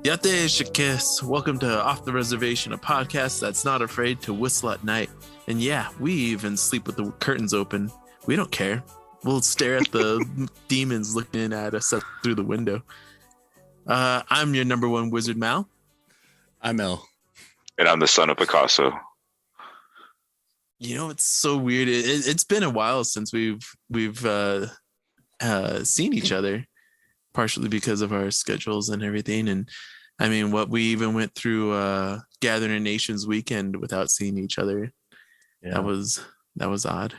Yate Shakis. Welcome to Off the Reservation, a podcast that's not afraid to whistle at night. And yeah, we even sleep with the curtains open. We don't care. We'll stare at the demons looking at us through the window. I'm your number one wizard, Mal. I'm El. And I'm the son of Picasso. You know, it's so weird. It's been a while since we've seen each other, partially because of our schedules and everything. And I mean, we even went through Gathering Nations weekend without seeing each other. Yeah. That was odd.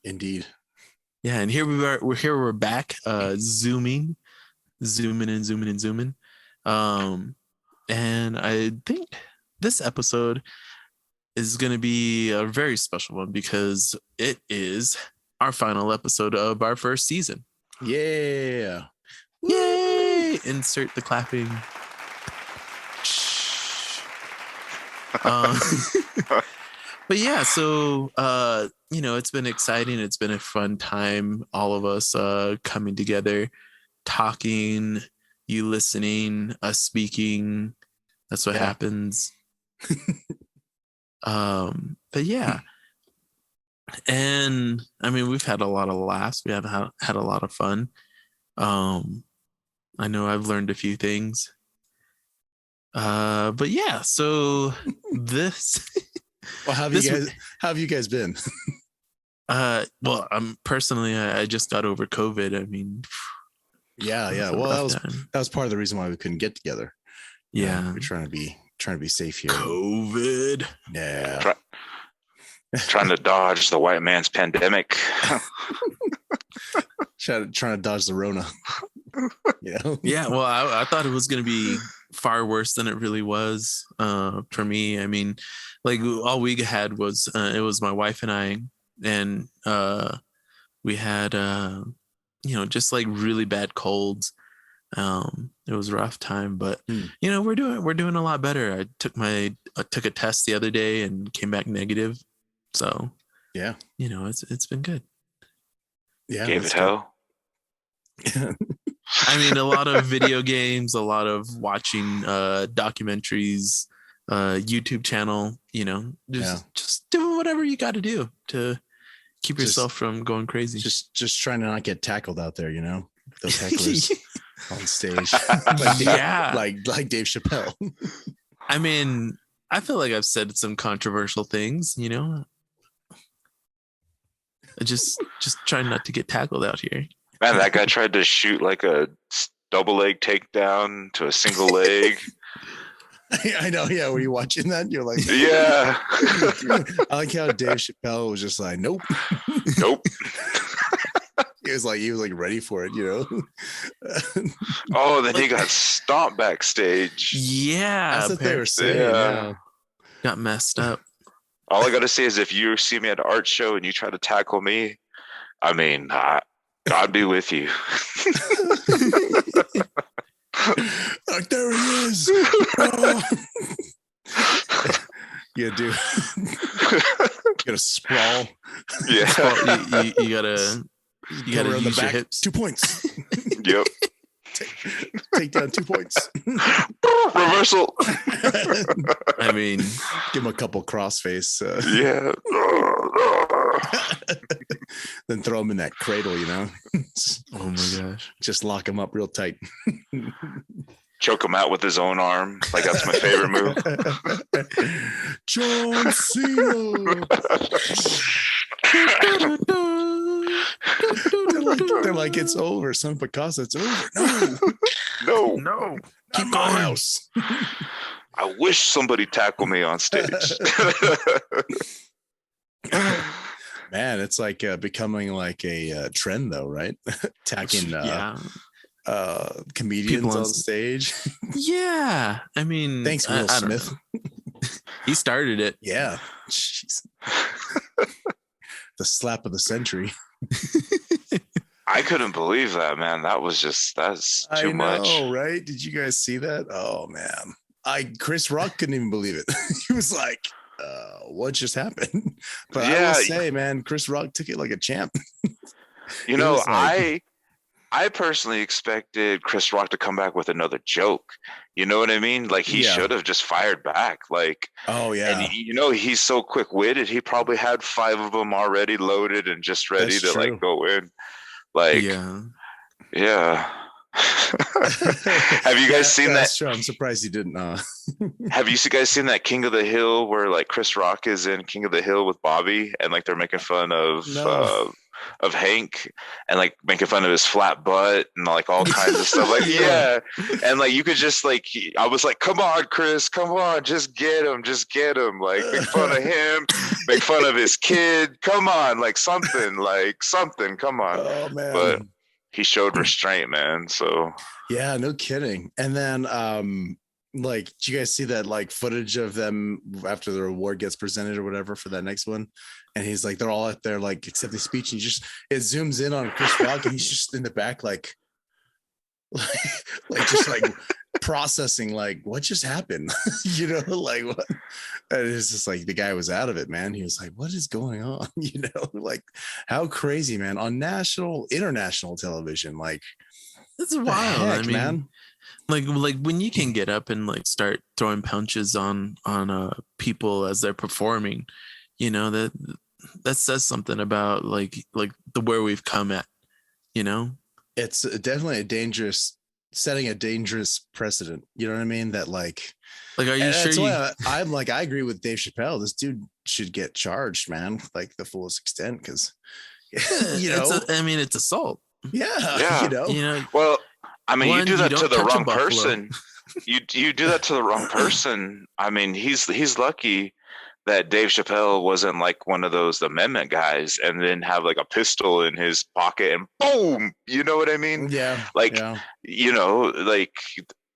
Indeed. Yeah, and here we are. We're back, zooming. And I think this episode is going to be a very special one because it is our final episode of our first season. Yeah. Yay! Insert the clapping. But yeah, so it's been exciting. It's been a fun time. All of us coming together, talking, you listening, us speaking. That's what happens. But yeah. And I mean, we've had a lot of laughs. We have had a lot of fun. I know I've learned a few things. But yeah, so this. Well, how have you guys been? Well, personally, I just got over COVID. I mean, yeah. Well, that was part of the reason why we couldn't get together. Yeah, we're trying to be safe here. COVID. Yeah. Trying to dodge the white man's pandemic. trying to dodge the Rona. Yeah. Well, I thought it was going to be far worse than it really was. For me, I mean, like all we had was it was my wife and I, and we had just like really bad colds. It was a rough time, but we're doing a lot better. I took a test the other day and came back negative. So yeah, it's been good. Yeah, gave it hell. I mean, a lot of video games, a lot of watching documentaries, YouTube channel. Just doing whatever you got to do to keep yourself from going crazy. Just trying to not get tackled out there. Those hecklers on stage, like Dave Chappelle. I mean, I feel like I've said some controversial things. Just trying not to get tackled out here. Man, that guy tried to shoot like a double leg takedown to a single leg. I know. Yeah, were you watching that? You're like, yeah. I like how Dave Chappelle was just like, nope. He was like ready for it, Oh, then he got stomped backstage. Yeah, that's what they were saying. Yeah. Got messed up. All I gotta say is, if you see me at an art show and you try to tackle me, I mean, God be with you. Like, there he is. You gotta sprawl. Yeah. You gotta use your hips. 2 points. Yep. Take down 2 points. Reversal. I mean, give him a couple crossface. Yeah. Then throw him in that cradle, Oh my gosh. Just lock him up real tight. Choke him out with his own arm. Like, that's my favorite move. John Cena. They're like, it's over. Son Picasso, it's over. No. Keep my house. I wish somebody tackled me on stage. Man, it's like becoming like a trend, though, right? Attacking comedians on stage. Yeah, I mean, thanks, Will Smith. He started it. Yeah. Jeez. The slap of the century. I couldn't believe that, man. That's too much. I know, right? Did you guys see that? Oh man. Chris Rock couldn't even believe it. He was like, what just happened? But I will say, man, Chris Rock took it like a champ. I personally expected Chris Rock to come back with another joke. You know what I mean? Like he Yeah. should have just fired back. Like, Oh and yeah, he's so quick witted. He probably had 5 of them already loaded and just ready that's to like true. go in. Like, Yeah. yeah. Have you guys Yeah, seen that? that's true. I'm surprised he didn't. Have you guys seen that King of the Hill where like Chris Rock is in King of the Hill with Bobby and like they're making fun No. of Hank and like making fun of his flat butt and like all kinds of stuff. Like Yeah. yeah, and like you could just like I was like, come on, Chris, come on, just get him. Like make fun of him, make fun of his kid. Come on, like something. Come on, Oh but man. he showed restraint, man. So Yeah, no kidding. And then like do you guys see that like footage of them after the award gets presented or whatever for that next one? And he's like, they're all out there like accepting speech, and it zooms in on Chris Rock and he's just in the back like, like just like processing like what just happened. Like what, and it's just like the guy was out of it, man. He was like, what is going on? Like how crazy, man, on international television. Like It's the wild. I heck, mean, man. like when you can get up and like start throwing punches on people as they're performing, that says something about like the where we've come at, you know. It's definitely setting a dangerous precedent. You know what I mean? That like Are you and sure that's you why I'm like, I agree with Dave Chappelle. This dude should get charged, man, like the fullest extent, because it's assault. yeah, yeah. Well, I mean, you One, do you that to don't the touch a wrong buffalo. person. You do that to the wrong person. I mean, he's lucky that Dave Chappelle wasn't like one of those amendment guys and then have like a pistol in his pocket and boom, you know what I mean? yeah, Like, yeah. like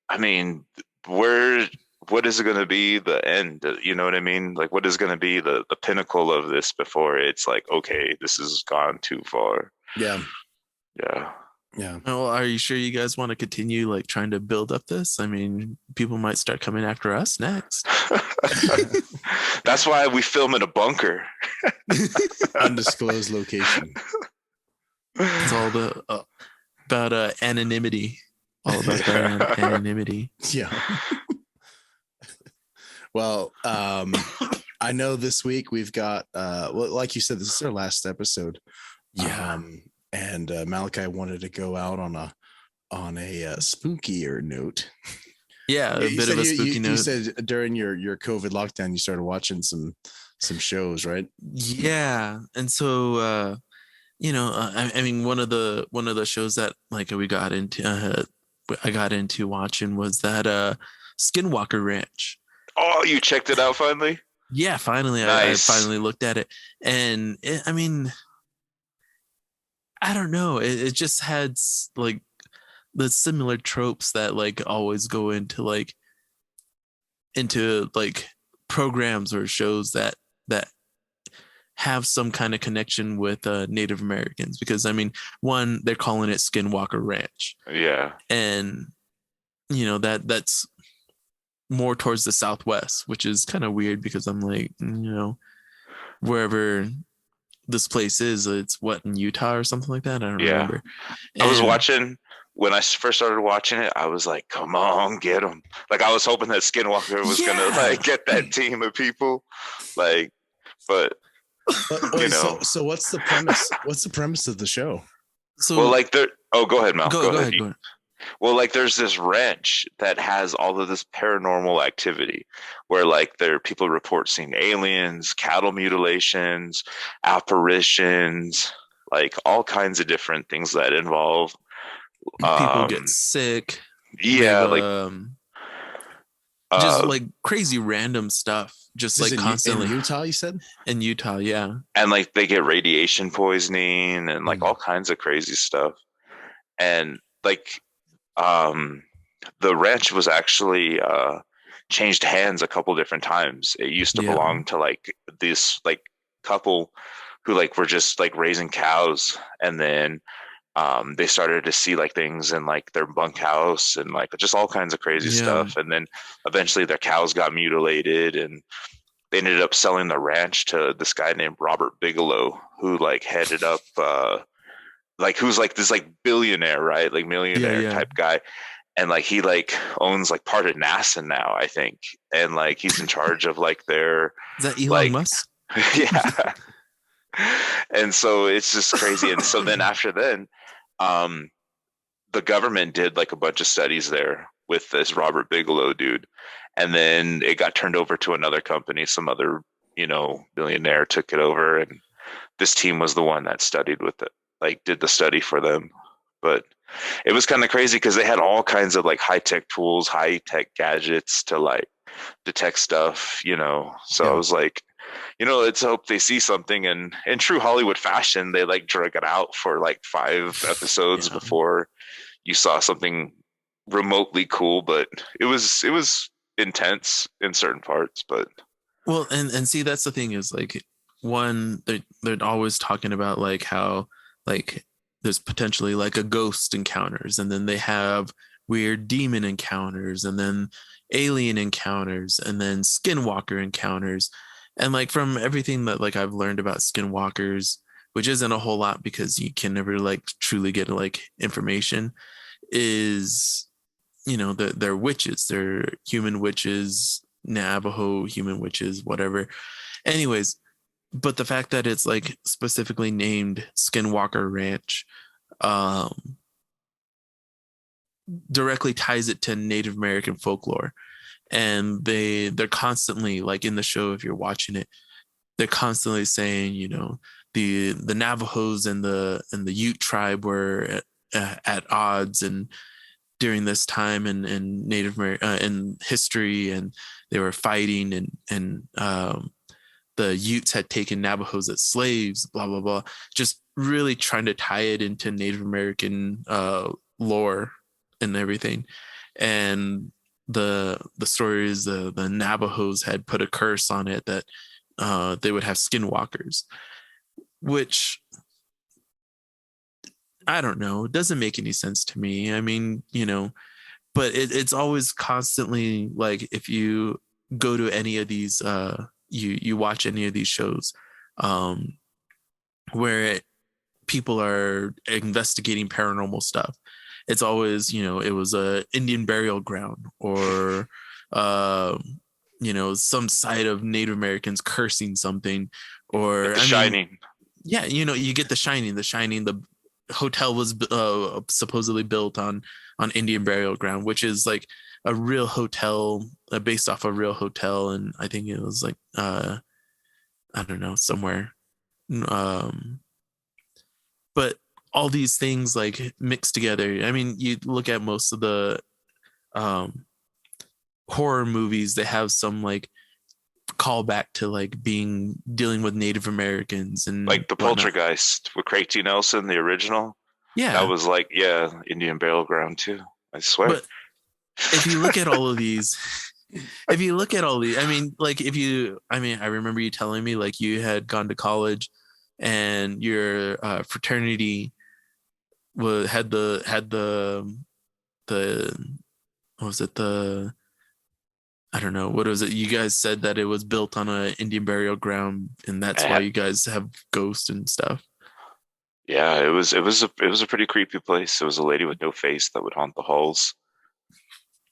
I mean, what is going to be the end? You know what I mean? Like, what is going to be the pinnacle of this before it's like, okay, this has gone too far. Yeah, Yeah. yeah. Well, are you sure you guys want to continue like trying to build up this? I mean, people might start coming after us next. That's why we film in a bunker. Undisclosed location. It's all about anonymity. All about that anonymity. Yeah. Well, I know this week we've got well, like you said, this is our last episode. Yeah. And Malachi wanted to go out on a spookier note. Yeah, a bit of a spooky note. You said during your COVID lockdown you started watching some shows, right? Yeah, and so I mean, one of the shows that like we got into, I got into watching was that Skinwalker Ranch. Oh, you checked it out finally? Yeah, finally, nice. I finally looked at it, and I mean, I don't know, it just had like the similar tropes that like always go into like programs or shows that have some kind of connection with Native Americans, because I mean, one, they're calling it Skinwalker Ranch. Yeah. And that's more towards the Southwest, which is kind of weird because I'm like, wherever this place is, it's what, in Utah or something like that. I don't remember. I was watching when I first started watching it. I was like, come on, get them. Like I was hoping that Skinwalker was gonna like get that team of people, like, but wait, so what's the premise? What's the premise of the show? So, well, like there. Oh, go ahead, Mal. Go ahead. Well, like there's this ranch that has all of this paranormal activity where like people report seeing aliens, cattle mutilations, apparitions, like all kinds of different things that involve people get sick. Yeah, like just like crazy random stuff, just like constantly. In Utah, you said? In Utah, yeah. And like they get radiation poisoning and like all kinds of crazy stuff. And like the ranch was actually changed hands a couple different times. It used to belong to like this like couple who like were just like raising cows, and then they started to see like things in like their bunkhouse and like just all kinds of crazy stuff. And then eventually their cows got mutilated, and they ended up selling the ranch to this guy named Robert Bigelow, who like headed up like who's like this like billionaire, right? Like millionaire type guy. And like he like owns like part of NASA now, I think. And like he's in charge of like their Is that Elon like Musk? yeah. And so it's just crazy. And so then after then, the government did like a bunch of studies there with this Robert Bigelow dude. And then it got turned over to another company, some other, billionaire took it over, and this team was the one that studied with it, like did the study for them. But it was kind of crazy because they had all kinds of like high tech tools, high tech gadgets to like detect stuff, So I was like, let's hope they see something. And in true Hollywood fashion, they like drug it out for like 5 episodes before you saw something remotely cool. But it was intense in certain parts. But well, and see, that's the thing is like, one, they're always talking about like how like there's potentially like a ghost encounters, and then they have weird demon encounters, and then alien encounters, and then skinwalker encounters. And like from everything that like I've learned about skinwalkers, which isn't a whole lot because you can never like truly get like information, is they're witches, they're human witches, Navajo human witches, whatever. Anyways, but the fact that it's like specifically named Skinwalker Ranch directly ties it to Native American folklore. And they're constantly like in the show, if you're watching it, they're constantly saying, the Navajos and the Ute tribe were at odds, and during this time in Native American in history, and they were fighting, and the Utes had taken Navajos as slaves, blah blah blah. Just really trying to tie it into Native American lore and everything. And the story is the Navajos had put a curse on it that they would have skinwalkers, which I don't know, it doesn't make any sense to me. I mean, but it's always constantly like, if you go to any of these you watch any of these shows where people are investigating paranormal stuff, it's always, it was a Indian burial ground, or some site of Native Americans cursing something, or The Shining. Yeah, you get The Shining. The hotel was supposedly built on Indian burial ground, which is like a real hotel, based off a real hotel, and I think it was like I don't know, somewhere. But all these things like mixed together. I mean, you look at most of the horror movies, they have some like callback to like dealing with Native Americans, and like the whatnot. Poltergeist with Craig T. Nelson, the original. Yeah, that was like Indian burial ground too. I swear. But if you look at all of these, I mean, like I remember you telling me like you had gone to college, and your fraternity had the what was it, I don't know, what was it? You guys said that it was built on an Indian burial ground, and that's why you guys have ghosts and stuff. Yeah, it was a pretty creepy place. There was a lady with no face that would haunt the halls.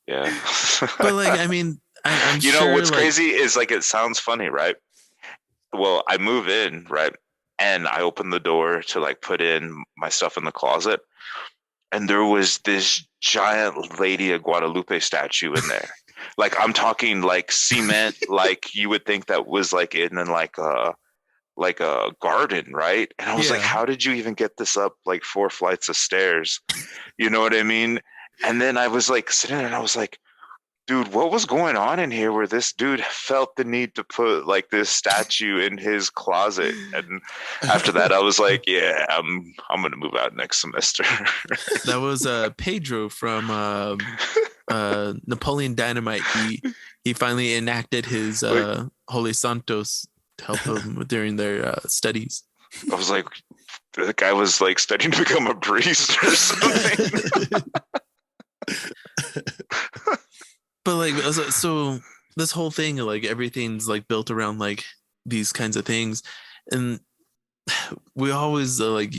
Yeah. But like, I mean, I'm you sure, know what's like, crazy is like, it sounds funny, right? Well, I move in, right? And I open the door to like put in my stuff in the closet, and there was this giant Lady of Guadalupe statue in there. Like, I'm talking like cement, like you would think that was like in like a garden, right? And I was like, how did you even get this up like 4 flights of stairs? You know what I mean? And then I was like sitting there, and I was like, dude, what was going on in here where this dude felt the need to put like this statue in his closet? And after that, I was like, yeah, I'm gonna move out next semester. That was Pedro from Napoleon Dynamite. He finally enacted his Holy Santos to help them during their studies. I was like, the guy was like studying to become a priest or something. But like, so this whole thing, like everything's like built around like these kinds of things, and we always like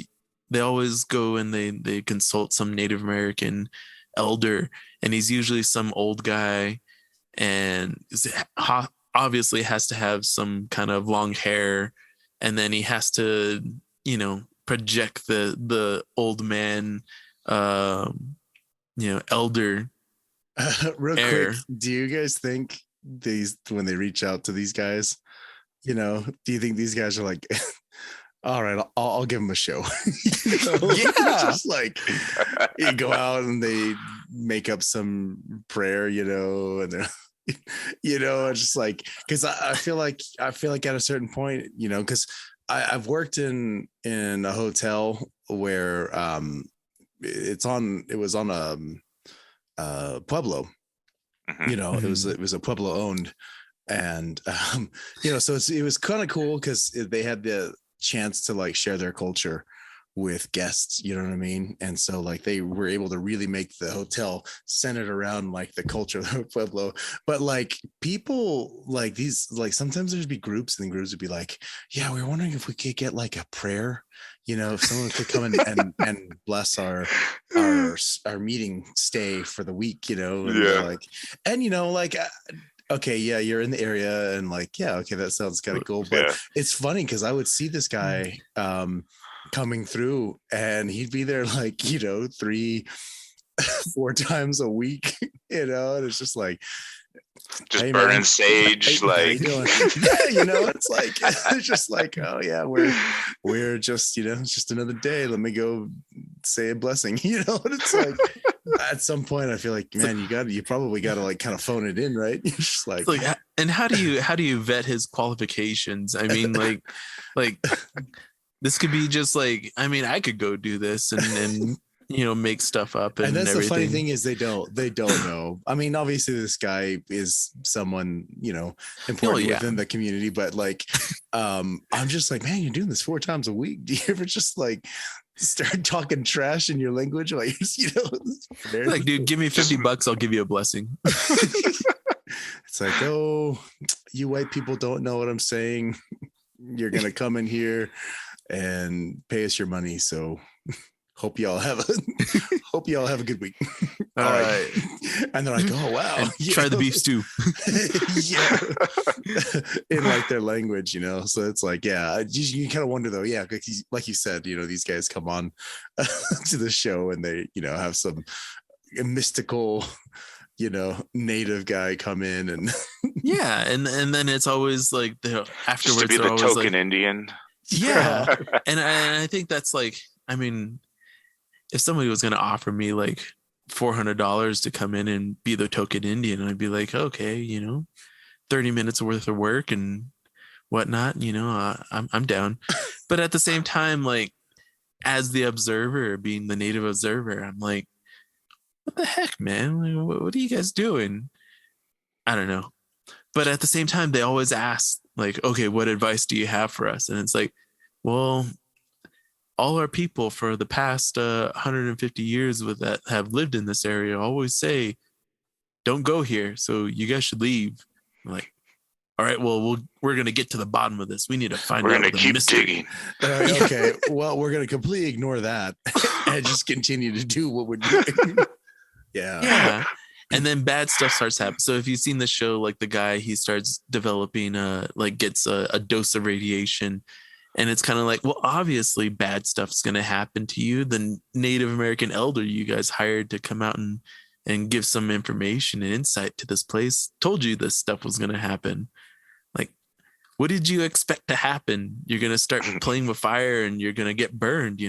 they always go and they consult some Native American elder, and he's usually some old guy, and obviously has to have some kind of long hair, and then he has to, project the old man, elder Real air. quick, do you guys think these, when they reach out to these guys, do you think these guys are like, all right, I'll give them a show? Yeah. Just like you go out and they make up some prayer, and they're, it's just like, because I feel like at a certain point, because I've worked in a hotel where it was on a Pueblo. It was a Pueblo owned, and so it was kind of cool because they had the chance to like share their culture with guests, you know what I mean? And so like they were able to really make the hotel centered around like the culture of Pueblo. But like people like these, like sometimes there'd be groups, and the groups would be like, yeah, we were wondering if we could get like a prayer, if someone could come in and bless our meeting stay for the week, and like, okay, yeah, you're in the area, and like, yeah, okay, that sounds kind of cool. But it's funny because I would see this guy coming through, and he'd be there like 3-4 times a week, and it's just like, just hey, burning man, sage, like it's just like, oh yeah, we're just it's just another day, let me go say a blessing, and it's like at some point I feel like, man, you probably got to like kind of phone it in, right? You're just like, and how do you vet his qualifications? I mean, like this could be just like, I mean, I could go do this and make stuff up, and that's everything. The funny thing is they don't know. I mean, obviously this guy is someone important within the community, but like I'm just like, man, you're doing this 4 times a week. Do you ever just like start talking trash in your language? Like, like, dude, give me $50, I'll give you a blessing. It's like, oh, you white people don't know what I'm saying. You're gonna come in here and pay us your money, so hope y'all have a good week. All right. And they're like, oh wow, and try the beef stew. In like their language, so it's like, yeah, you kind of wonder though, yeah, like you said, these guys come on to the show and they have some mystical native guy come in, and yeah, and then it's always like afterwards just to be the token like, Indian. Yeah. and I think that's like, I mean, if somebody was going to offer me like $400 to come in and be the token Indian, I'd be like, okay, 30 minutes worth of work and whatnot, I'm down. But at the same time, like, as the observer, being the native observer, I'm like, what the heck, man? Like, what are you guys doing? I don't know. But at the same time, they always ask, like, okay, what advice do you have for us? And it's like, well, all our people for the past 150 years that have lived in this area always say, don't go here, so you guys should leave. I'm like, all right, well, we're going to get to the bottom of this. We need to find out. We're going to keep digging. Okay, well, we're going to completely ignore that and just continue to do what we're doing. Yeah. And then bad stuff starts happening. So if you've seen the show, like the guy, he starts developing gets a dose of radiation. And it's kind of like, well, obviously bad stuff's going to happen to you. The Native American elder you guys hired to come out and give some information and insight to this place told you this stuff was going to happen. Like, what did you expect to happen? You're going to start playing with fire and you're going to get burned,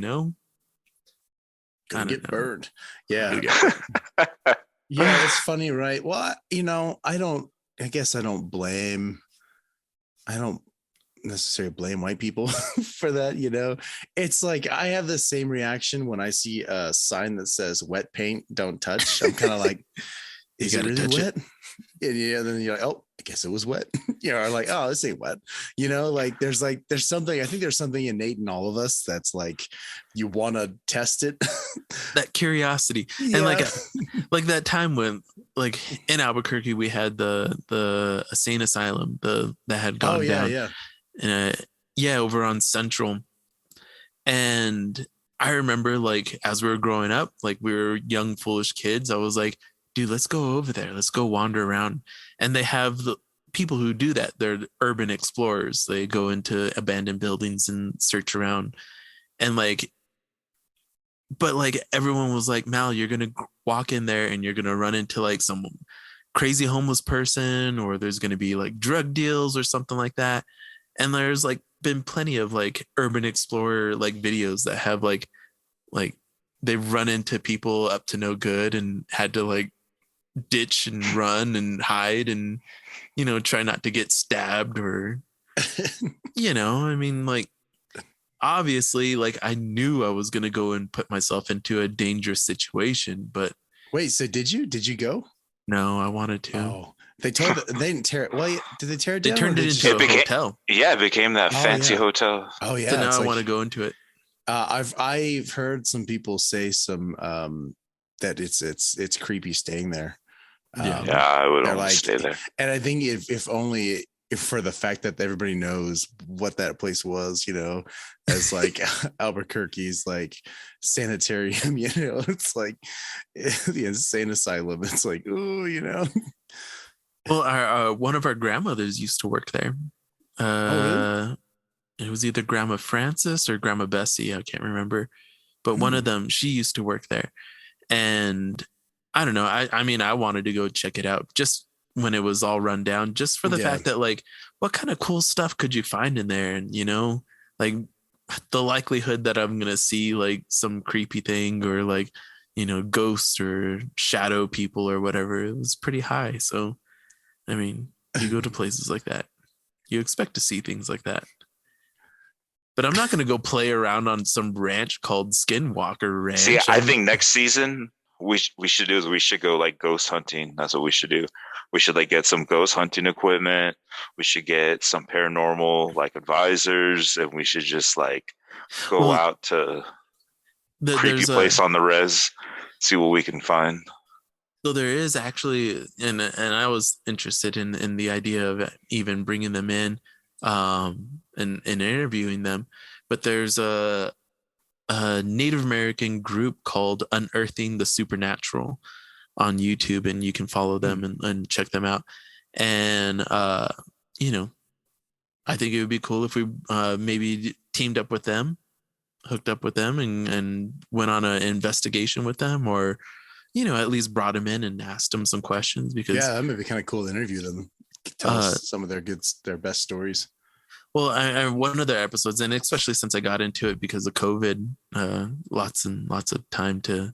Gonna get burned. Yeah. Yeah, it's funny, right? Well, I guess I don't necessarily blame white people for that. It's like I have the same reaction when I see a sign that says wet paint don't touch. I'm kind of like, is it really wet? And then you're like, oh, I guess it was wet. Or like, oh, this ain't wet. Like there's something, I think there's something innate in all of us that's like, you want to test it. That curiosity. Yeah. And like that time when, like, in Albuquerque, we had the insane asylum that had gone down. Yeah. And over on Central. And I remember like as we were growing up, like we were young, foolish kids. I was like, dude, let's go over there. Let's go wander around. And they have the people who do that. They're urban explorers. They go into abandoned buildings and search around. And like, but like everyone was like, Mal, you're going to walk in there and you're going to run into like some crazy homeless person, or there's going to be like drug deals or something like that. And there's like been plenty of like urban explorer like videos that have like they've run into people up to no good and had to like ditch and run and hide and try not to get stabbed or I mean, like obviously like I knew I was going to go and put myself into a dangerous situation, but Wait, so did you go? no, I wanted to. Oh, they didn't tear it. Well, did they tear it They down? turned it into a hotel. Yeah, it became that fancy yeah. hotel. Oh yeah. So now I want to go into it. I've heard some people say some that it's creepy staying there. Yeah, I would only stay there. And I think if only if for the fact that everybody knows what that place was, as like Albuquerque's like sanitarium, it's like the insane asylum. It's like, oh. Well, our one of our grandmothers used to work there. Really? It was either Grandma Frances or Grandma Bessie. I can't remember, but one of them, she used to work there, and I don't know. I mean, I wanted to go check it out just when it was all run down, just for the fact that like, what kind of cool stuff could you find in there? And like the likelihood that I'm gonna see like some creepy thing or like ghosts or shadow people or whatever, it was pretty high. So I mean, you go to places like that, you expect to see things like that. But I'm not going to go play around on some ranch called Skinwalker Ranch. See, I think next season we should do is we should go like ghost hunting. That's what we should do. We should like get some ghost hunting equipment. We should get some paranormal like advisors, and we should just like go out to creepy place on the res, see what we can find. So there is actually, and I was interested in the idea of even bringing them in, and interviewing them, but there's a Native American group called Unearthing the Supernatural on YouTube, and you can follow them and check them out. And I think it would be cool if we maybe teamed up with them, hooked up with them, and went on an investigation with them, or at least brought them in and asked them some questions, because that might be kind of cool to interview them, tell us some of their best stories. Well, I one of their episodes, and especially since I got into it because of COVID, lots and lots of time to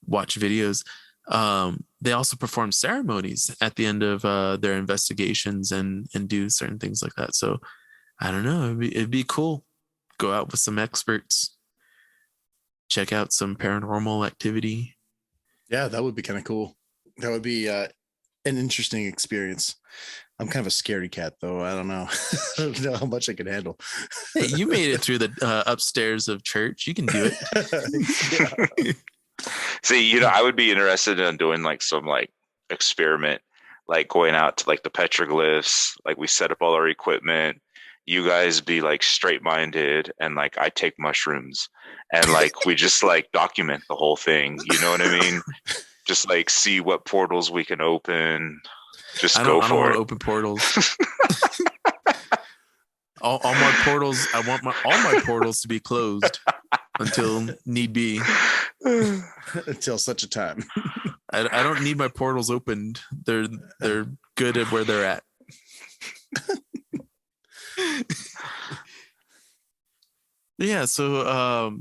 watch videos. They also perform ceremonies at the end of their investigations and do certain things like that. So I don't know, it'd be cool. Go out with some experts, check out some paranormal activity. Yeah, that would be kind of cool. That would be an interesting experience. I'm kind of a scaredy cat, though. I don't know. I don't know how much I can handle. Hey, you made it through the upstairs of church. You can do it. See, I would be interested in doing like some like experiment, like going out to like the petroglyphs. Like we set up all our equipment. You guys be like straight minded, and like I take mushrooms, and like we just like document the whole thing. You know what I mean? Just like see what portals we can open. Just go for it. I don't want to open portals. all my portals. I want all my portals to be closed until need be. Until such a time. I don't need my portals opened. They're good at where they're at. Yeah. So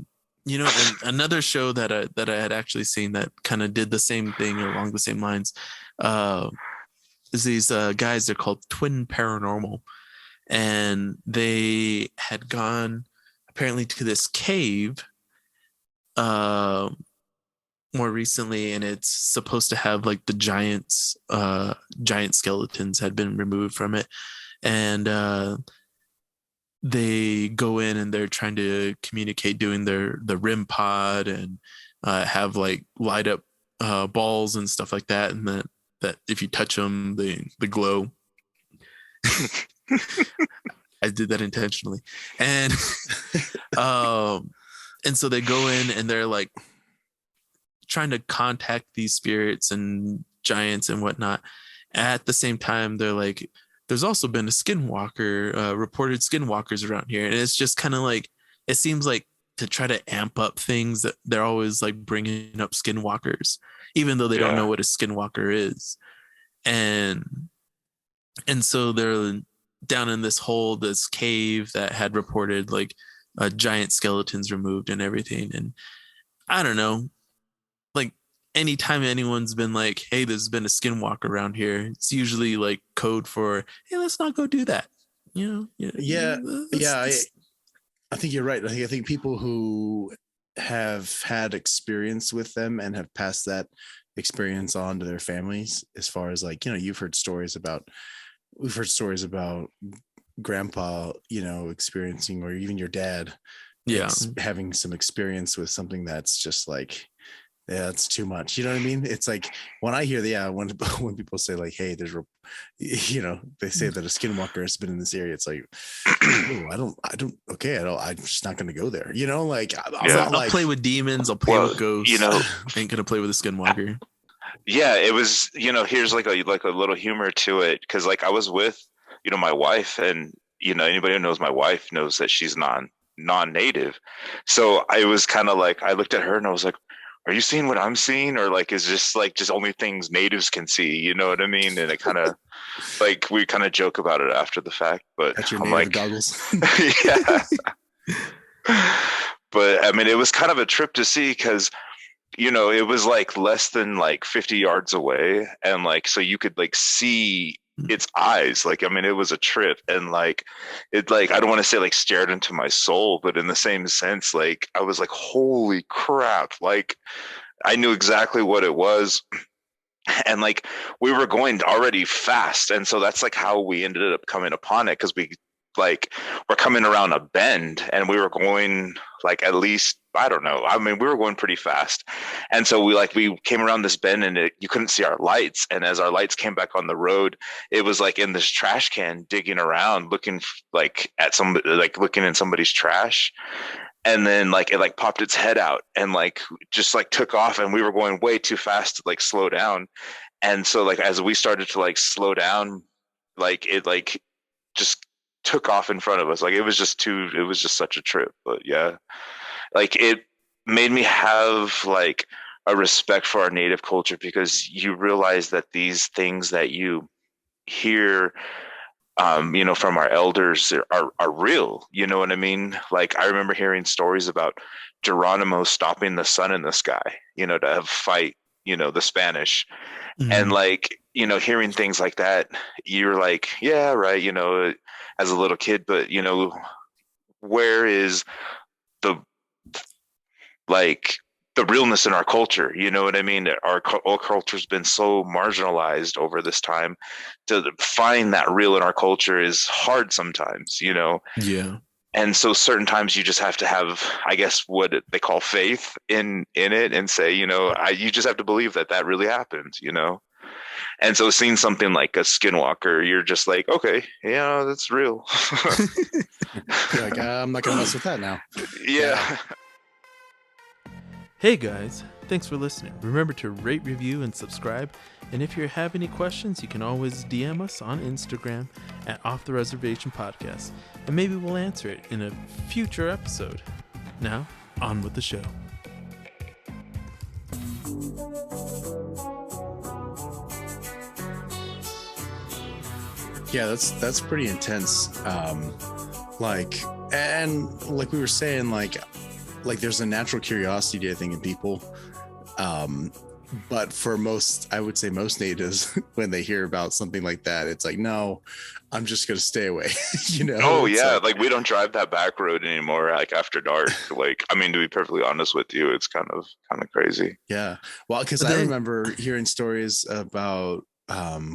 and another show that I had actually seen that kind of did the same thing along the same lines. Is these guys, they're called Twin Paranormal, and they had gone apparently to this cave more recently, and it's supposed to have like the giant skeletons had been removed from it, and they go in and they're trying to communicate doing the REM pod and have like light up balls and stuff like that, and that if you touch them, they glow. I did that intentionally. And And so they go in and they're like trying to contact these spirits and giants and whatnot. At the same time, they're like, there's also been a skinwalker, reported skinwalkers around here. And it's just kind of like, it seems like to try to amp up things that they're always like bringing up skinwalkers, even though they don't know what a skinwalker is. And so they're down in this cave that had reported like giant skeletons removed and everything. And I don't know, like anytime anyone's been like, hey, there's been a skinwalker around here, it's usually like code for, hey, let's not go do that. I think you're right. I think people who have had experience with them and have passed that experience on to their families, as far as like, we've heard stories about grandpa, experiencing, or even your dad having some experience with something that's just like, yeah, it's too much. You know what I mean? It's like when I hear when people say like, hey, they say that a skinwalker has been in this area. It's like, I'm just not going to go there. Like I'll play with demons. I'll play with ghosts. Ain't going to play with a skinwalker. Yeah, it was, here's like a little humor to it. Cause like I was with, my wife, and, anybody who knows my wife knows that she's non-native. So I was kind of like, I looked at her and I was like, are you seeing what I'm seeing? Or like, is this like just only things natives can see? You know what I mean? And it kind of like, we kind of joke about it after the fact, but that's your native goggles. Yeah. But I mean, it was kind of a trip to see, because it was like less than like 50 yards away, and like so you could like see its eyes. Like, I mean, it was a trip, and like it, like, I don't want to say like stared into my soul, but in the same sense, like I was like, holy crap, like I knew exactly what it was. And like we were going already fast, and so that's like how we ended up coming upon it, because we're coming around a bend, and we were going like, at least, I don't know, I mean, we were going pretty fast, and so we came around this bend, and you couldn't see our lights, and as our lights came back on the road, it was like in this trash can, digging around, looking like at somebody, like looking in somebody's trash. And then like it like popped its head out and like just like took off, and we were going way too fast to like slow down. And so like as we started to like slow down, like it like just took off in front of us. Like it was just such a trip. But yeah, like it made me have like a respect for our native culture, because you realize that these things that you hear, from our elders are real. You know what I mean? Like I remember hearing stories about Geronimo stopping the sun in the sky, to fight, the Spanish. Mm-hmm. And like, hearing things like that, you're like, yeah, right. As a little kid, but where is the, like, the realness in our culture? You know what I mean? Our culture's been so marginalized over this time. To find that real in our culture is hard sometimes, Yeah. And so certain times you just have to have, I guess, what they call faith in it, and say, you just have to believe that really happened, And so seeing something like a skinwalker, you're just like, okay, yeah, that's real. You're like, I'm not gonna mess with that now. Yeah. Hey guys, thanks for listening. Remember to rate, review, and subscribe. And if you have any questions, you can always DM us on Instagram at Off the Reservation Podcast, and maybe we'll answer it in a future episode. Now, on with the show. Yeah, that's pretty intense. Like we were saying, like there's a natural curiosity, I think, in people. But for I would say most natives, when they hear about something like that, it's like, no, I'm just going to stay away. Oh yeah. Like we don't drive that back road anymore. Like after dark, like, I mean, to be perfectly honest with you, it's kind of crazy. Yeah. Well, cause I remember hearing stories about,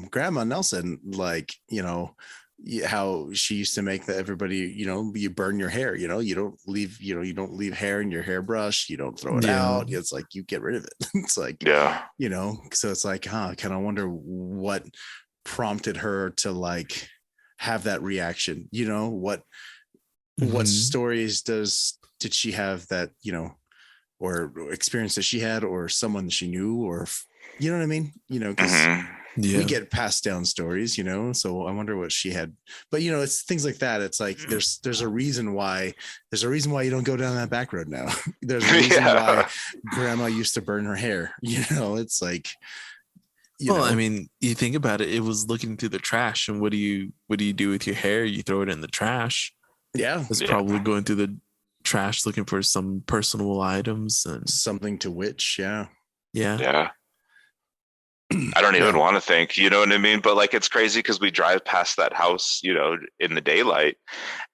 Grandma Nelson, like, how she used to make that everybody, you burn your hair, you don't leave hair in your hairbrush, you don't throw it out. It's like, you get rid of it. It's like, yeah, so it's like, I kind of wonder what prompted her to like have that reaction, what what Mhm. stories did she have that, or experience that she had, or someone that she knew, or you know what I mean? Because we Yeah. get passed down stories, so I wonder what she had. But it's things like that. It's like there's a reason why you don't go down that back road now. There's a reason why Yeah. grandma used to burn her hair. It's like, Well, I mean, you think about it, it was looking through the trash, and what do you do with your hair? You throw it in the trash. yeah, It's Yeah. probably going through the trash looking for some personal items, and something to which, yeah. yeah. Yeah. I don't even Yeah. want to think, you know what I mean? But like, it's crazy because we drive past that house, in the daylight,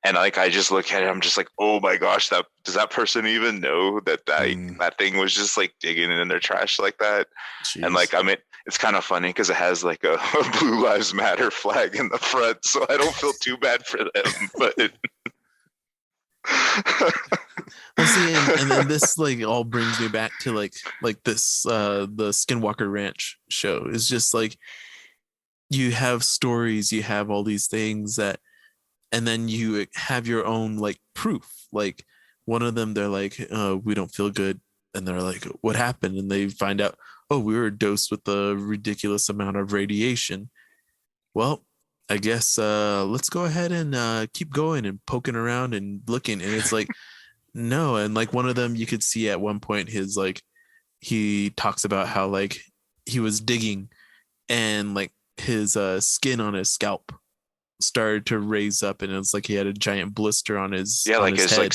and like, I just look at it, I'm just like, oh my gosh, does that person even know that thing was just like digging in their trash like that? And like, Jeez. I mean, it's kind of funny because it has like a Blue Lives Matter flag in the front, so I don't feel too bad for them. But Well, see, and then this like all brings me back to like this the Skinwalker Ranch show. It's just like you have stories, you have all these things that, and then you have your own like proof. Like one of them, they're like, we don't feel good, and they're like, what happened? And they find out, oh, we were dosed with a ridiculous amount of radiation. Well, I guess let's go ahead and keep going and poking around and looking. And it's like, no. And like one of them, you could see at one point his like, he talks about how like he was digging and like his skin on his scalp started to raise up, and it was like he had a giant blister on his yeah, like his head.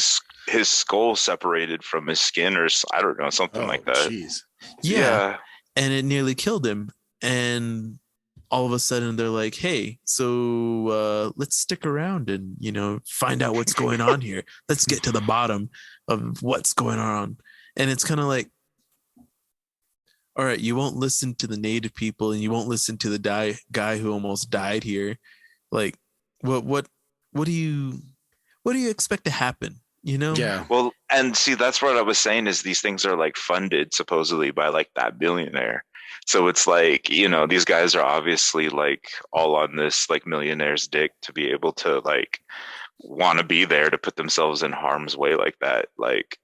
his skull separated from his skin, or I don't know, something Oh, like that. jeez. Yeah. And it nearly killed him. And all of a sudden they're like, hey, so let's stick around and find out what's going on here. Let's get to the bottom of what's going on. And it's kind of like, all right, you won't listen to the native people, and you won't listen to the guy who almost died here. Like, what do you expect to happen? Yeah. Well, and see, that's what I was saying is these things are like funded supposedly by like that billionaire. So it's like, these guys are obviously like all on this like millionaire's dick to be able to like want to be there to put themselves in harm's way like that. Like,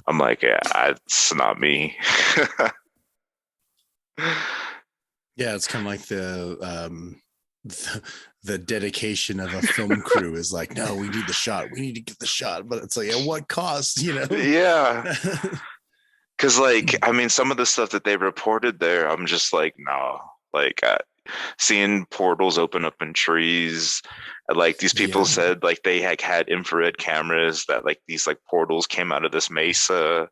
I'm like, yeah, it's not me. Yeah, it's kind of like the dedication of a film crew is like, no, we need the shot, we need to get the shot, but it's like, at what cost? Yeah. Because, like, I mean, some of the stuff that they reported there, I'm just like, no. Like, seeing portals open up in trees. Like, these people Yeah. said, like, they had infrared cameras that, like, these, like, portals came out of this mesa.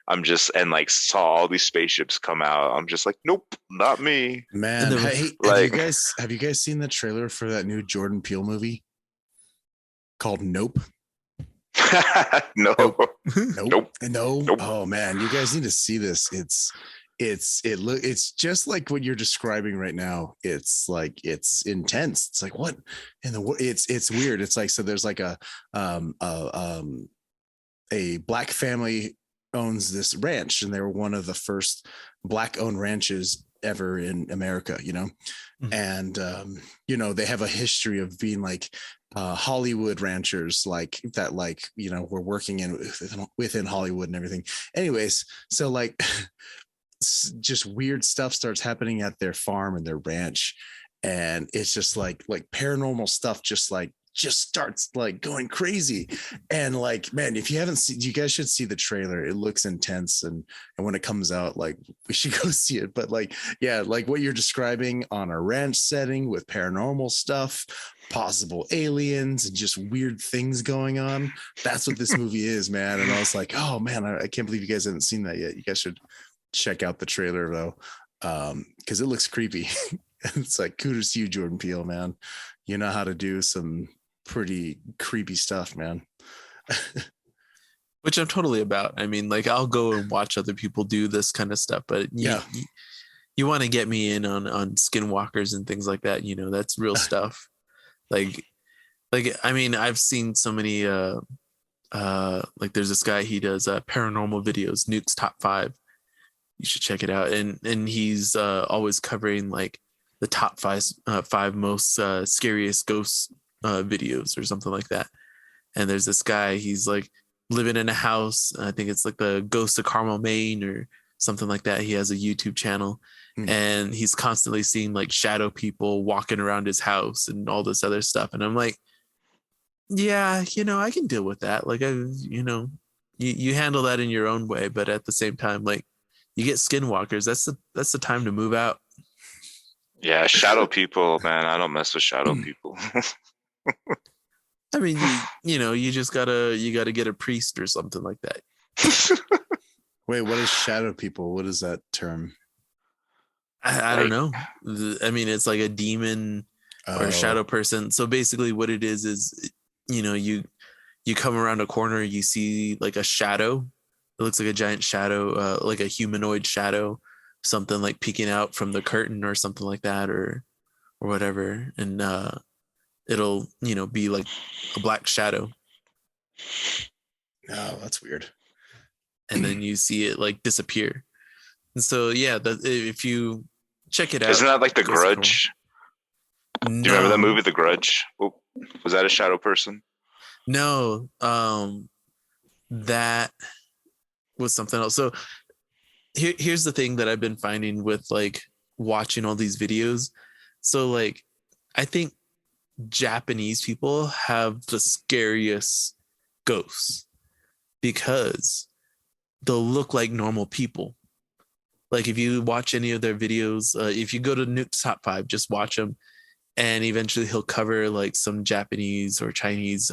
And, like, saw all these spaceships come out. I'm just like, nope, not me. Man, hey, like, have you guys seen the trailer for that new Jordan Peele movie called Nope? no. Nope. No. Nope. Oh man, you guys need to see this. It's just like what you're describing right now. It's like, it's intense. It's like, what in the world? It's weird. It's like, so there's like a black family owns this ranch, and they were one of the first black owned ranches ever in America, Mhm. and they have a history of being like Hollywood ranchers, like that, like we're working within Hollywood and everything. Anyways, so like just weird stuff starts happening at their farm and their ranch, and it's just like paranormal stuff just starts like going crazy. And like, man, if you haven't seen, you guys should see the trailer. It looks intense, and when it comes out, like, we should go see it. But like, yeah, like what you're describing on a ranch setting with paranormal stuff, possible aliens, and just weird things going on, that's what this movie is, man. And I was like, oh man, I can't believe you guys haven't seen that yet. You guys should check out the trailer though, because it looks creepy. It's like, kudos to you, Jordan Peele, man. You know how to do some pretty creepy stuff, man. Which I'm totally about. I mean, like, I'll go and watch other people do this kind of stuff, but Yeah. you want to get me in on skinwalkers and things like that. That's real stuff. Like I mean, I've seen so many like there's this guy, he does paranormal videos, Nuke's Top 5. You should check it out. And he's always covering like the top five most scariest ghost videos or something like that. and there's this guy. He's like living in a house. I think it's like the Ghost of Carmel, Maine, or something like that. He has a YouTube channel, and he's constantly seeing like shadow people walking around his house and all this other stuff. And I'm like, yeah, I can deal with that. Like, you handle that in your own way, but at the same time, like, you get skinwalkers. That's the time to move out. Yeah, shadow people, man. I don't mess with shadow people. I mean, you just gotta get a priest or something like that. Wait, what is shadow people? What is that term? I don't know. I mean, it's like a demon or a shadow person. So basically what it is, you come around a corner, you see like a shadow. It looks like a giant shadow, like a humanoid shadow, something like peeking out from the curtain or something like that, or whatever. And it'll, be like a black shadow. Oh, that's weird. And then you see it like disappear. And so, yeah, if you check it out. Isn't that like The Grudge? No. Do you remember that movie, The Grudge? Was that a shadow person? No, that was something else. So here's the thing that I've been finding with like watching all these videos. So like, I think Japanese people have the scariest ghosts because they'll look like normal people. Like if you watch any of their videos, if you go to Nuke's Top 5, just watch them. And eventually he'll cover like some Japanese or Chinese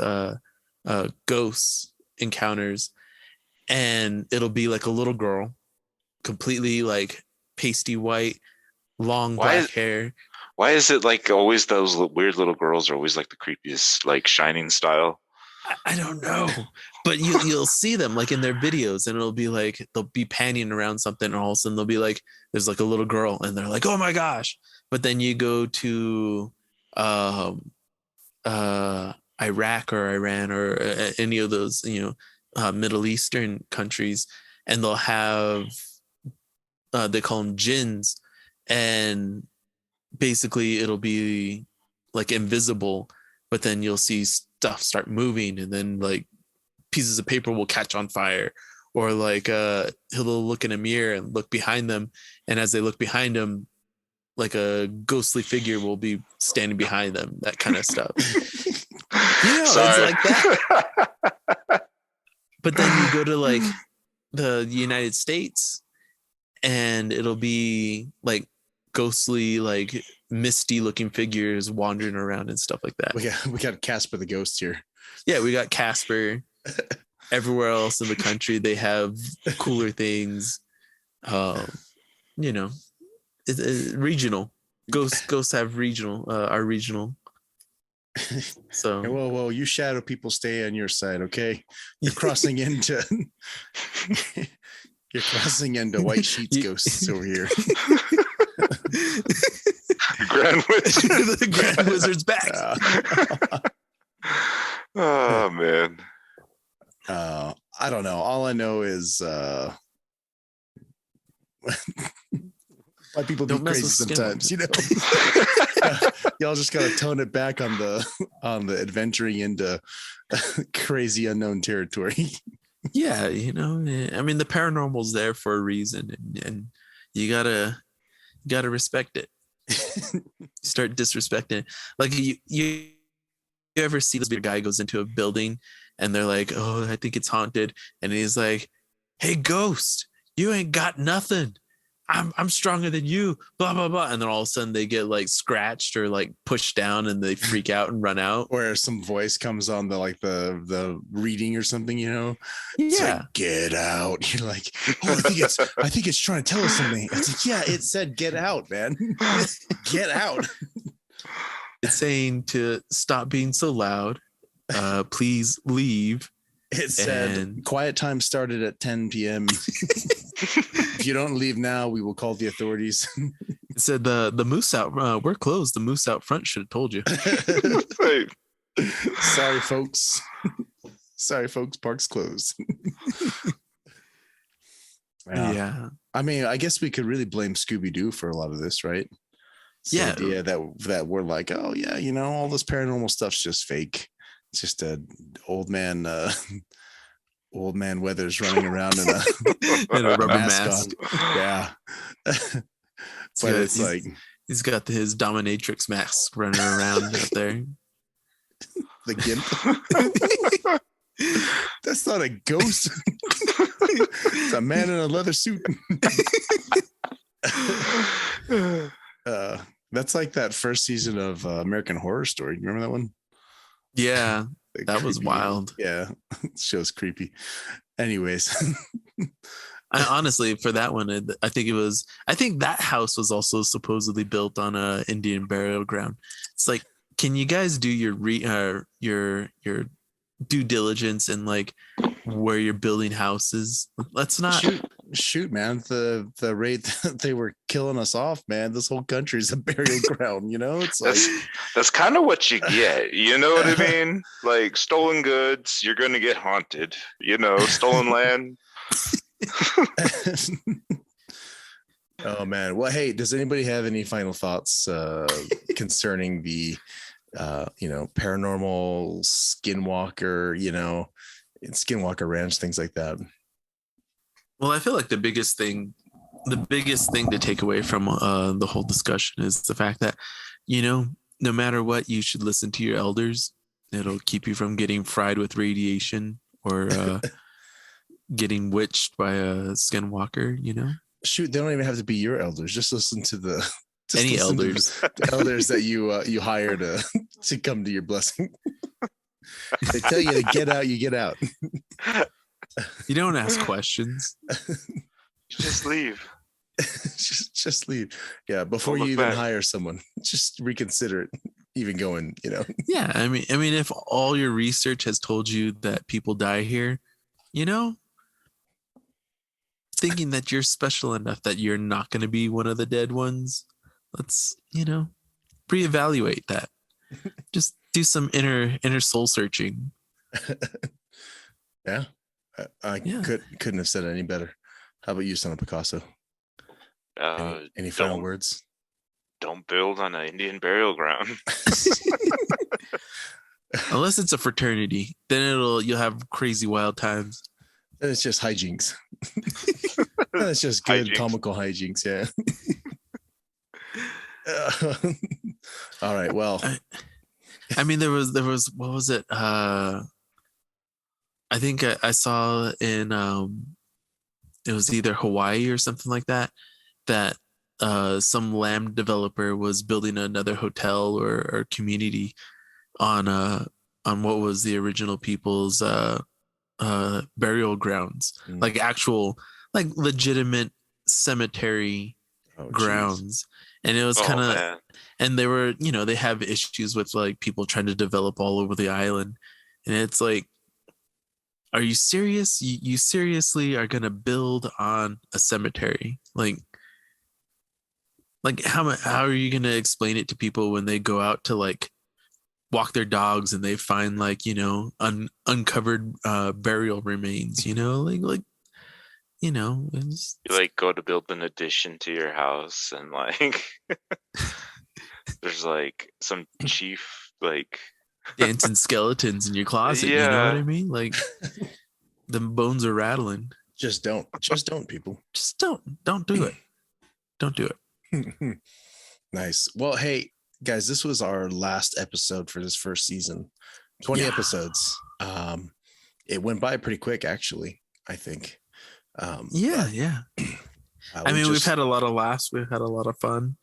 ghosts encounters. And it'll be like a little girl, completely like pasty white, long black hair. Why is it like always those weird little girls are always like the creepiest, like Shining style? I don't know, but you'll see them like in their videos, and it'll be like they'll be panning around something, and all of a sudden they'll be like, there's like a little girl, and they're like, oh my gosh. But then you go to Iraq or Iran or any of those Middle Eastern countries, and they'll have they call them jinns, and basically it'll be like invisible, but then you'll see stuff start moving, and then like pieces of paper will catch on fire, or like he'll look in a mirror and look behind them, and as they look behind him, like a ghostly figure will be standing behind them, that kind of stuff. It's like that. But then you go to like the United States, and it'll be like ghostly, like misty looking figures wandering around and stuff like that. We got Casper the Ghost here. Yeah, we got Casper. Everywhere else in the country they have cooler things. It's regional. Ghosts have regional, are regional. So well, you shadow people stay on your side, okay? You're crossing into White Sheet's ghosts over here. Grand Wizard. The Grand Wizard's back. Oh man. I don't know. All I know is why people be crazy sometimes, Y'all just gotta tone it back on the adventuring into crazy unknown territory. Yeah, I mean the paranormal's there for a reason, and you gotta respect it. Start disrespecting it. Like you ever see this guy goes into a building and they're like, oh, I think it's haunted, and he's like, hey ghost, you ain't got nothing, I'm stronger than you, blah blah blah, and then all of a sudden they get like scratched or like pushed down and they freak out and run out. Or some voice comes on the reading or something, It's yeah, like, get out. You're like, oh, I think it's trying to tell us something. It's like, yeah, it said get out, man. Get out. It's saying to stop being so loud, please leave. It said quiet time started at 10 p.m. If you don't leave now, we will call the authorities. It said the moose out. We're closed. The moose out front should have told you. Sorry, folks. Park's closed. Yeah. I mean, I guess we could really blame Scooby-Doo for a lot of this, right? It's the idea that we're like, oh yeah, all this paranormal stuff's just fake. It's just a old man. Old man Weathers running around in a, in a rubber mask mask. on. Yeah. But it's like he's got his dominatrix mask running around out there. The gimp. That's not a ghost. It's a man in a leather suit. That's like that first season of American Horror Story. You remember that one? Yeah, that was wild. Yeah, show's creepy. Anyways, I honestly, for that one, I think that house was also supposedly built on a Indian burial ground. It's like, can you guys do your due diligence and like where you're building houses? Let's not shoot, man. The rate that they were killing us off, man. This whole country's a burial ground. You know, it's that's kind of what you get. You know what I mean? Like stolen goods, you're gonna get haunted. You know, stolen land. Oh man. Well, hey, does anybody have any final thoughts concerning the paranormal Skinwalker, Skinwalker Ranch, things like that? Well, I feel like the biggest thing to take away from the whole discussion is the fact that, no matter what, you should listen to your elders. It'll keep you from getting fried with radiation or getting witched by a skinwalker, Shoot, they don't even have to be your elders. Just listen to any elders. The elders that you hire to come to your blessing. They tell you to get out, you get out. You don't ask questions. Just leave. just leave. Yeah, before you even hire someone, just reconsider it. Even going, Yeah, I mean, if all your research has told you that people die here, thinking that you're special enough that you're not going to be one of the dead ones, let's, reevaluate that. Just do some inner soul searching. Yeah. I couldn't have said it any better. How about you, son of Picasso? Any final words? Don't build on an Indian burial ground. Unless it's a fraternity, then you'll have crazy wild times. Then it's just hijinks. That's just good comical hijinks. Yeah. All right. Well, I mean, there was what was it? I think I saw in it was either Hawaii or something like that some land developer was building another hotel or community on what was the original people's burial grounds, like actual, like legitimate cemetery grounds. And it was kind of, and they were, they have issues with like people trying to develop all over the island. And it's like, are you serious? You seriously are going to build on a cemetery? Like how are you going to explain it to people when they go out to like walk their dogs and they find like, uncovered burial remains, like you like go to build an addition to your house and like there's like some chief like dancing skeletons in your closet. You know what I mean? Like the bones are rattling. Just don't people. Just don't do it. Don't do it. Nice. Well, hey guys, this was our last episode for this first season. 20 episodes. It went by pretty quick, actually, I think. Yeah. I mean, we've had a lot of laughs. We've had a lot of fun.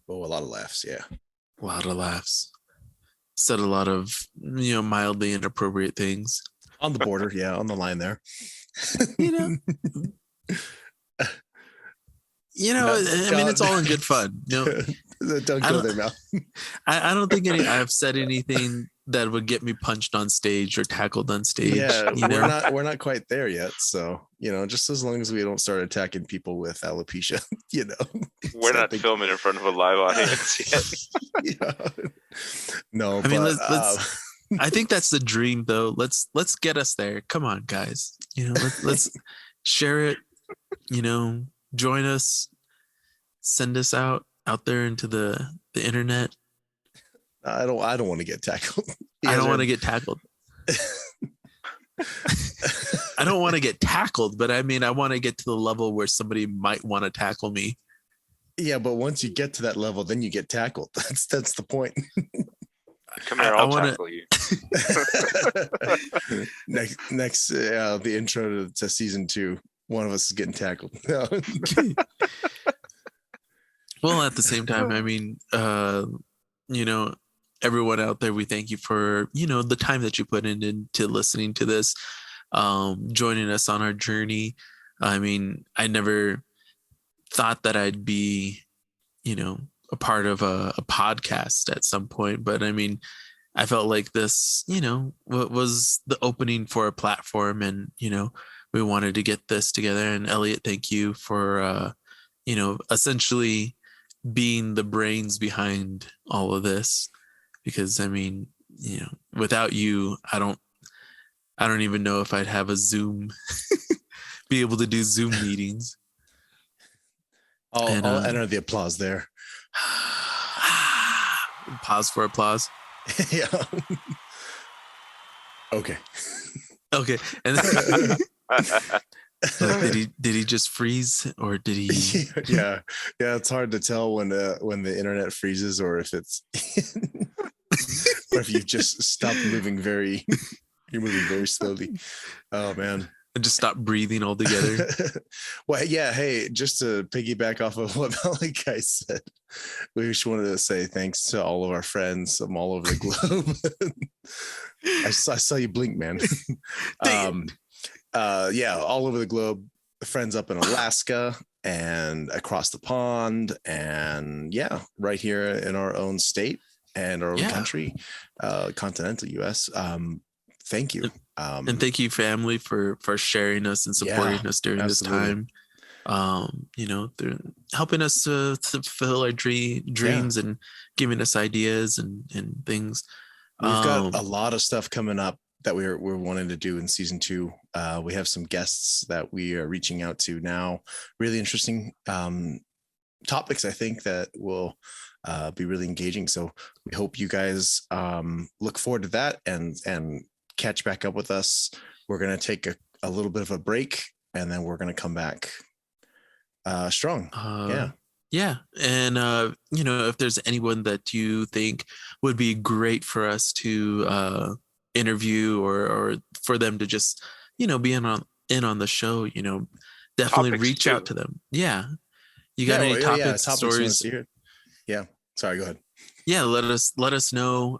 Oh, a lot of laughs. Yeah. A lot of laughs. Said a lot of, mildly inappropriate things. On the border. Yeah. On the line there. I mean, it's all in good fun. Don't go there, Mel. I don't think I've said anything that would get me punched on stage or tackled on stage. Yeah, we're not quite there yet. So, just as long as we don't start attacking people with alopecia, We're not filming in front of a live audience yet. Yeah. No, I mean, let's I think that's the dream, though. Let's get us there. Come on, guys. Let's share it. Join us. Send us out there into the internet. I don't want to get tackled. I don't want to get tackled. I don't want to get tackled, but I mean, I want to get to the level where somebody might want to tackle me. Yeah, but once you get to that level, then you get tackled. That's the point. Come here, I'll tackle you. next, the intro to season 2. One of us is getting tackled. Well, at the same time, I mean, everyone out there, we thank you for, the time that you put into listening to this, joining us on our journey. I mean, I never thought that I'd be, a part of a podcast at some point, but I mean, I felt like this, was the opening for a platform, and, we wanted to get this together. And Elliot, thank you for, essentially being the brains behind all of this, because I mean, without you, I don't even know if I'd have a Zoom, be able to do Zoom meetings. I'll enter the applause there. Pause for applause. Yeah. Okay. Okay. And then, like, did he just freeze, or did he? Yeah. It's hard to tell when the internet freezes, or if it's, or if you've just stopped moving you're moving very slowly. Oh man. And just stop breathing altogether. Well, yeah. Hey, just to piggyback off of what Malachi said, we just wanted to say thanks to all of our friends from all over the globe. I saw you blink, man. Yeah, all over the globe. Friends up in Alaska and across the pond, and yeah, right here in our own state and our own country, continental US. Thank you. And thank you, family, for sharing us and supporting us during this time. They're helping us to fulfill our dreams and giving us ideas and things. We've got a lot of stuff coming up that we're wanting to do in season 2. We have some guests that we are reaching out to now. Really interesting topics, I think, that will be really engaging. So we hope you guys look forward to that and catch back up with us. We're going to take a little bit of a break, and then we're going to come back strong. Yeah. And, if there's anyone that you think would be great for us to interview, or for them to just, be in on the show, definitely topics reach out to them. Yeah. You got any topics, stories? Yeah. Sorry, go ahead. Yeah, let us know.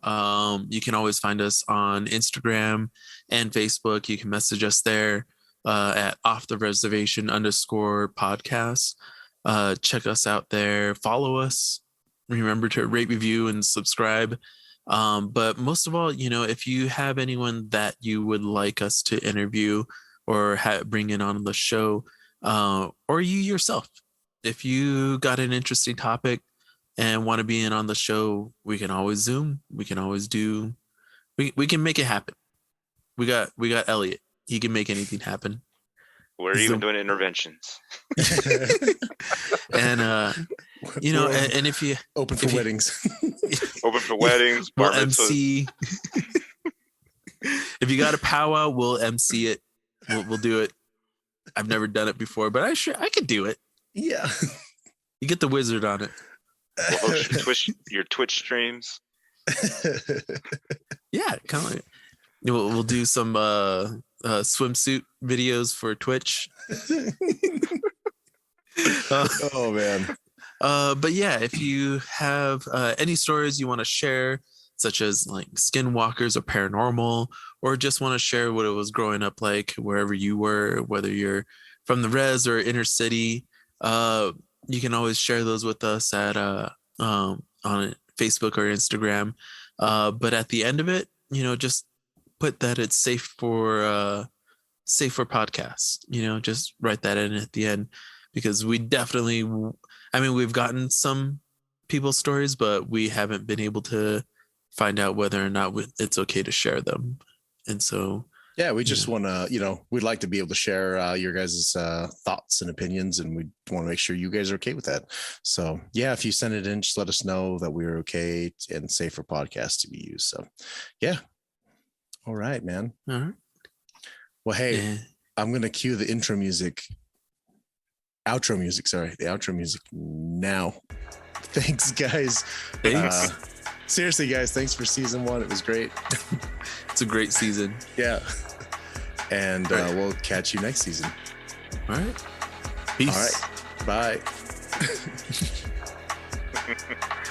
You can always find us on Instagram and Facebook. You can message us there at @offthereservation_podcast. Check us out there. Follow us. Remember to rate, review, and subscribe. But most of all, if you have anyone that you would like us to interview or bring in on the show, or you yourself, if you got an interesting topic and want to be in on the show, we can always Zoom. We can always we can make it happen. We got Elliot. He can make anything happen. We're even doing interventions. And and if you open for weddings. Open for weddings, we'll MC. If you got a powwow, we'll MC it. We'll do it. I've never done it before, but I could do it. Yeah. You get the wizard on it. We'll host your Twitch streams. Yeah, kind of like, we'll do some swimsuit videos for Twitch. Oh man. But yeah, if you have any stories you want to share, such as like skinwalkers or paranormal, or just want to share what it was growing up like wherever you were, whether you're from the res or inner city, you can always share those with us at on Facebook or Instagram. But at the end of it, just put that it's safe for podcasts. Just write that in at the end, because we definitely, we've gotten some people's stories, but we haven't been able to find out whether or not it's okay to share them. And so Yeah, we just want to, we'd like to be able to share your guys' thoughts and opinions, and we want to make sure you guys are okay with that. So, yeah, if you send it in, just let us know that we're okay and safe for podcasts to be used. So, yeah. All right, man. All right. Well, hey, I'm going to cue the outro music, the outro music now. Thanks, guys. Thanks. Seriously, guys, thanks for season 1. It was great. It's a great season. Yeah. And we'll catch you next season. All right. Peace. All right. Bye.